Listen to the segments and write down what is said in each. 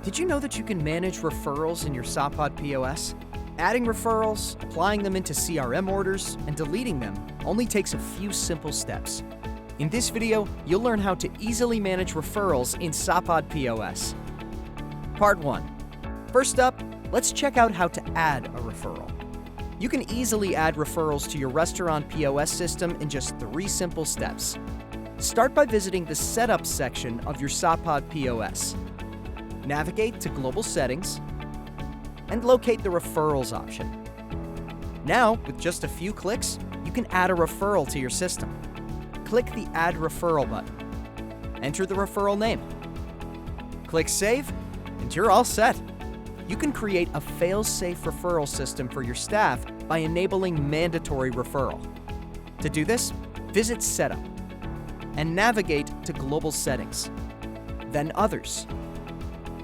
Did you know that you can manage referrals in your Sapaad POS? Adding referrals, applying them into CRM orders, and deleting them only takes a few simple steps. In this video, you'll learn how to easily manage referrals in Sapaad POS. Part 1. First up, let's check out how to add a referral. You can easily add referrals to your restaurant POS system in just 3 simple steps. Start by visiting the Setup section of your Sapaad POS. Navigate to Global Settings and locate the Referrals option. Now, with just a few clicks, you can add a referral to your system. Click the Add Referral button. Enter the referral name. Click Save, and you're all set. You can create a fail-safe referral system for your staff by enabling mandatory referral. To do this, visit Setup and navigate to Global Settings, then Others.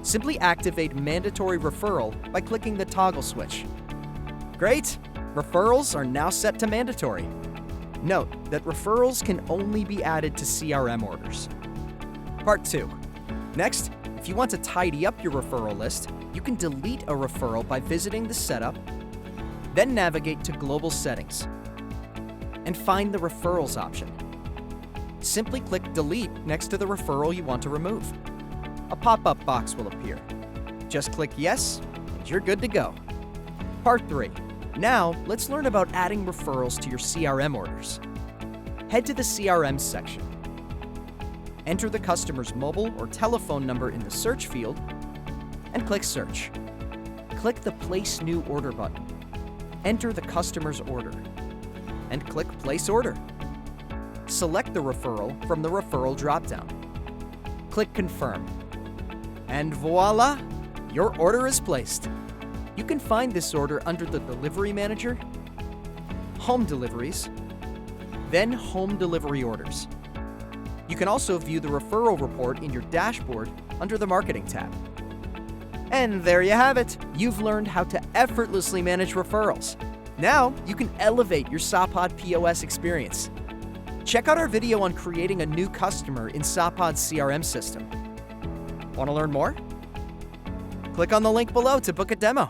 Simply activate mandatory referral by clicking the toggle switch. Great! Referrals are now set to mandatory. Note that referrals can only be added to CRM orders. Part 2. Next, if you want to tidy up your referral list, you can delete a referral by visiting the Setup, then navigate to Global Settings, and find the Referrals option. Simply click Delete next to the referral you want to remove. A pop-up box will appear. Just click Yes, and you're good to go. Part 3. Now, let's learn about adding referrals to your CRM orders. Head to the CRM section. Enter the customer's mobile or telephone number in the search field and click Search. Click the Place New Order button. Enter the customer's order and click Place Order. Select the referral from the referral dropdown. Click Confirm. And voila! Your order is placed. You can find this order under the Delivery Manager, Home Deliveries, then Home Delivery Orders. You can also view the referral report in your dashboard under the Marketing tab. And there you have it! You've learned how to effortlessly manage referrals. Now, you can elevate your Sapaad POS experience. Check out our video on creating a new customer in Sapaad's CRM system. Want to learn more? Click on the link below to book a demo.